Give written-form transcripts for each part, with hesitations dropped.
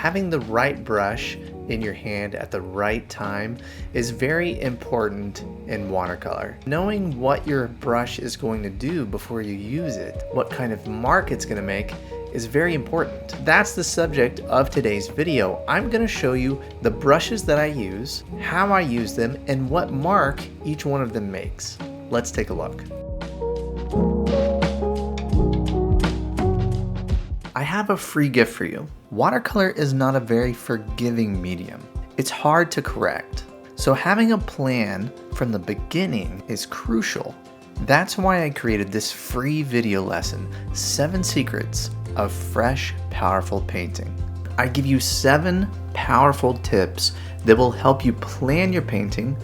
having the right brush in your hand at the right time is very important in watercolor. Knowing what your brush is going to do before you use it, what kind of mark it's going to make, is very important. That's the subject of today's video. I'm going to show you the brushes that I use, how I use them, and what mark each one of them makes. Let's take a look. I have a free gift for you. Watercolor is not a very forgiving medium. It's hard to correct. So having a plan from the beginning is crucial. That's why I created this free video lesson, 7 Secrets of Fresh, Powerful Painting. I give you 7 powerful tips that will help you plan your painting,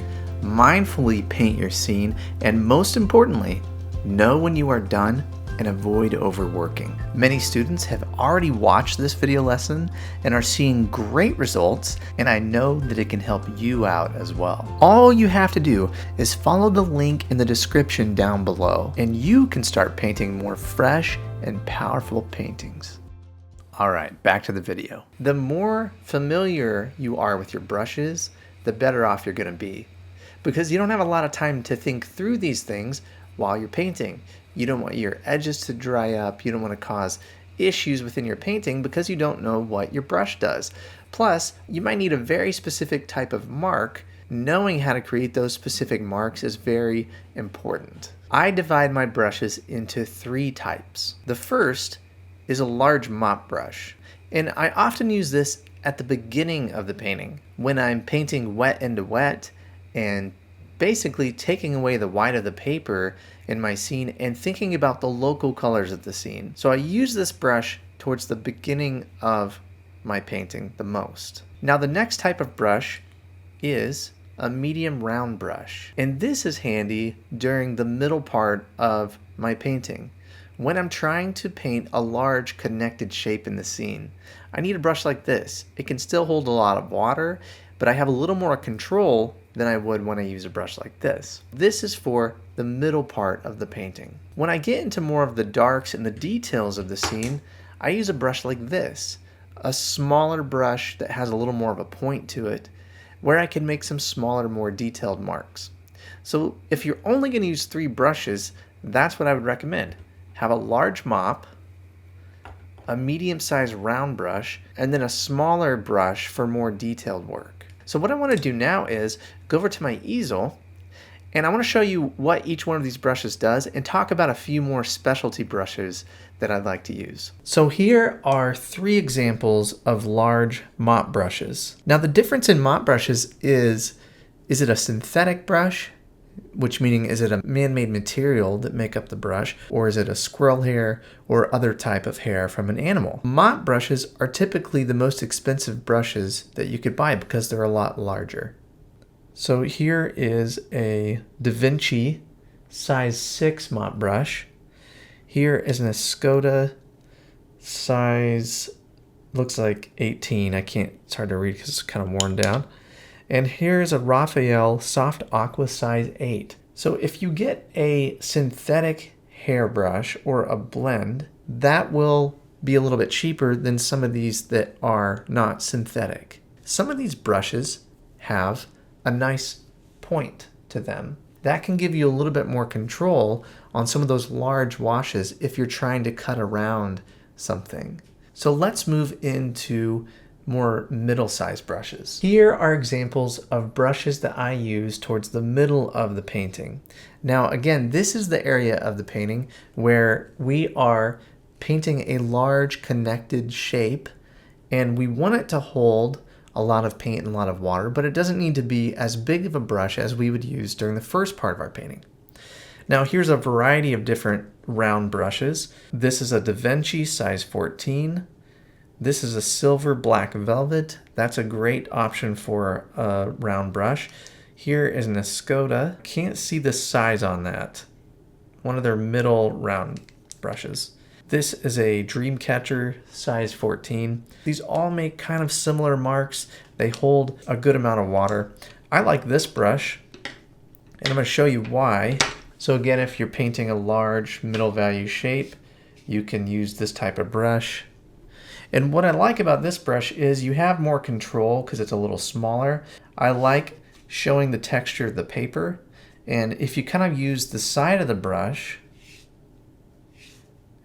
mindfully paint your scene, and most importantly, know when you are done and avoid overworking. Many students have already watched this video lesson and are seeing great results, and I know that it can help you out as well. All you have to do is follow the link in the description down below, and you can start painting more fresh and powerful paintings. All right, back to the video. The more familiar you are with your brushes, the better off you're gonna be, because you don't have a lot of time to think through these things while you're painting. You don't want your edges to dry up. You don't want to cause issues within your painting because you don't know what your brush does. Plus, you might need a very specific type of mark. Knowing how to create those specific marks is very important. I divide my brushes into 3 types. The first is a large mop brush, and I often use this at the beginning of the painting when I'm painting wet into wet and basically taking away the white of the paper in my scene and thinking about the local colors of the scene. So I use this brush towards the beginning of my painting the most. Now the next type of brush is a medium round brush, and this is handy during the middle part of my painting. When I'm trying to paint a large connected shape in the scene, I need a brush like this. It can still hold a lot of water, but I have a little more control than I would when I use a brush like this. This is for the middle part of the painting. When I get into more of the darks and the details of the scene, I use a brush like this, a smaller brush that has a little more of a point to it, where I can make some smaller, more detailed marks. So if you're only going to use 3 brushes, that's what I would recommend. Have a large mop, a medium-sized round brush, and then a smaller brush for more detailed work. So what I want to do now is go over to my easel, and I want to show you what each one of these brushes does and talk about a few more specialty brushes that I'd like to use. So here are 3 examples of large mop brushes. Now the difference in mop brushes is it a synthetic brush, which meaning is it a man-made material that make up the brush, or is it a squirrel hair or other type of hair from an animal? Mop brushes are typically the most expensive brushes that you could buy because they're a lot larger. So here is a Da Vinci size 6 mop brush. Here is an Escoda size, looks like 18. It's hard to read because it's kind of worn down. And here's a Raphael Soft Aqua size 8. So if you get a synthetic hairbrush or a blend, that will be a little bit cheaper than some of these that are not synthetic. Some of these brushes have a nice point to them. That can give you a little bit more control on some of those large washes if you're trying to cut around something. So let's move into more middle-sized brushes. Here are examples of brushes that I use towards the middle of the painting. Now again, this is the area of the painting where we are painting a large connected shape, and we want it to hold a lot of paint and a lot of water, but it doesn't need to be as big of a brush as we would use during the first part of our painting. Now here's a variety of different round brushes. This is a Da Vinci size 14. This is a silver black velvet. That's a great option for a round brush. Here is an Escoda. Can't see the size on that. One of their middle round brushes. This is a Dreamcatcher size 14. These all make kind of similar marks. They hold a good amount of water. I like this brush, and I'm going to show you why. So again, if you're painting a large middle value shape, you can use this type of brush. And what I like about this brush is you have more control because it's a little smaller. I like showing the texture of the paper. And if you kind of use the side of the brush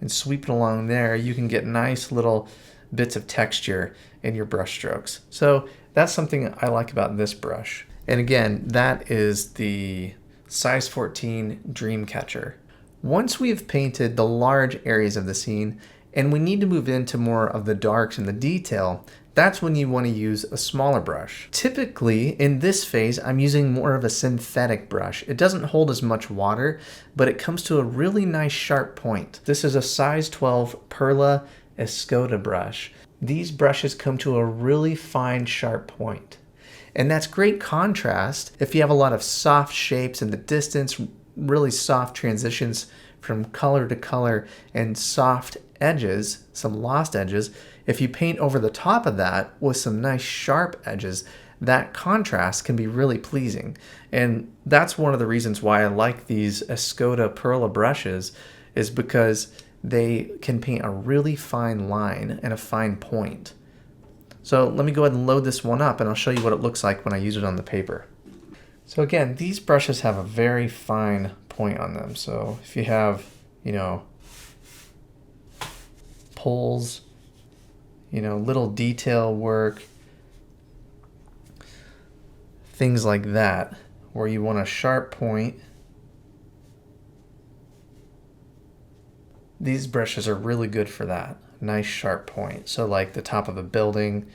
and sweep it along there, you can get nice little bits of texture in your brush strokes. So that's something I like about this brush. And again, that is the size 14 Dreamcatcher. Once we've painted the large areas of the scene and we need to move into more of the darks and the detail, that's when you want to use a smaller brush. Typically, in this phase, I'm using more of a synthetic brush. It doesn't hold as much water, but it comes to a really nice sharp point. This is a size 12 Perla Escoda brush. These brushes come to a really fine sharp point. And that's great contrast if you have a lot of soft shapes in the distance, really soft transitions from color to color, and soft edges, some lost edges. If you paint over the top of that with some nice sharp edges, that contrast can be really pleasing. And that's one of the reasons why I like these Escoda Perla brushes, is because they can paint a really fine line and a fine point. So let me go ahead and load this one up and I'll show you what it looks like when I use it on the paper. So again, these brushes have a very fine point on them. So if you have, pulls, little detail work, things like that, where you want a sharp point, these brushes are really good for that. Nice sharp point. So like the top of a building,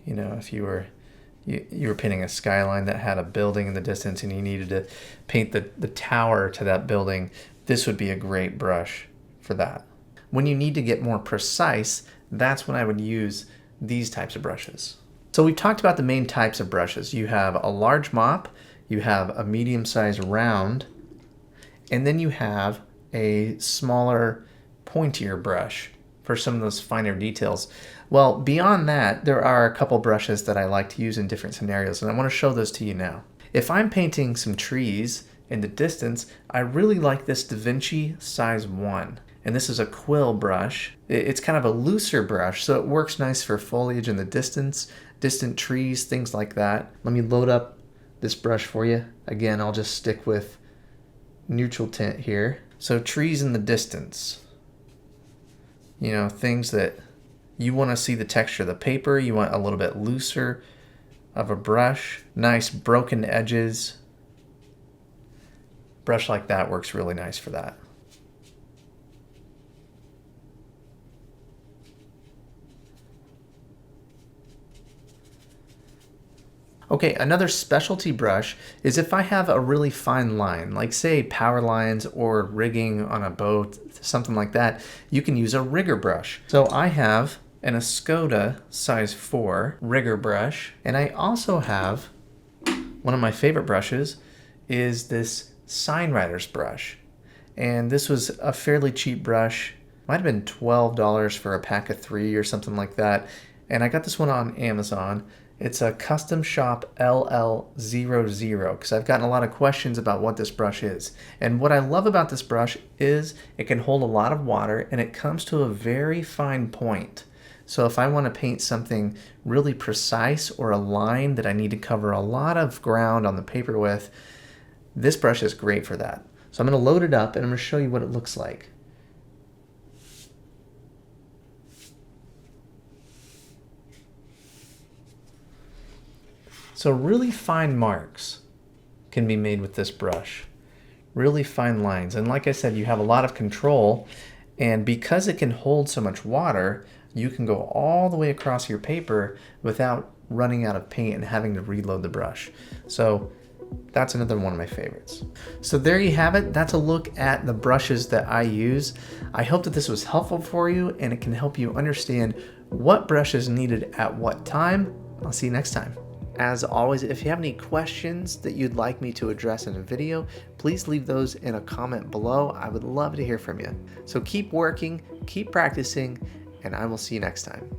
if you were painting a skyline that had a building in the distance and you needed to paint the tower to that building, this would be a great brush for that. When you need to get more precise, that's when I would use these types of brushes. So we've talked about the main types of brushes. You have a large mop, you have a medium-sized round, and then you have a smaller, pointier brush for some of those finer details. Well, beyond that, there are a couple brushes that I like to use in different scenarios, and I want to show those to you now. If I'm painting some trees in the distance, I really like this Da Vinci size 1. And this is a quill brush. It's kind of a looser brush, so it works nice for foliage in the distance, distant trees, things like that. Let me load up this brush for you. Again, I'll just stick with neutral tint here. So trees in the distance. Things that you want to see the texture of the paper. You want a little bit looser of a brush. Nice broken edges. Brush like that works really nice for that. Okay, another specialty brush is if I have a really fine line, like say power lines or rigging on a boat, something like that, you can use a rigger brush. So I have an Escoda size 4 rigger brush, and I also have one of my favorite brushes is this Sign Writer's brush. And this was a fairly cheap brush, might have been $12 for a pack of 3 or something like that. And I got this one on Amazon. It's a Custom Shop LL00 because I've gotten a lot of questions about what this brush is. And what I love about this brush is it can hold a lot of water and it comes to a very fine point. So if I want to paint something really precise or a line that I need to cover a lot of ground on the paper with, this brush is great for that. So I'm going to load it up and I'm going to show you what it looks like. So really fine marks can be made with this brush. Really fine lines. And like I said, you have a lot of control. And because it can hold so much water, you can go all the way across your paper without running out of paint and having to reload the brush. So that's another one of my favorites. So there you have it. That's a look at the brushes that I use. I hope that this was helpful for you and it can help you understand what brush is needed at what time. I'll see you next time. As always, if you have any questions that you'd like me to address in a video, please leave those in a comment below. I would love to hear from you. So keep working, keep practicing, and I will see you next time.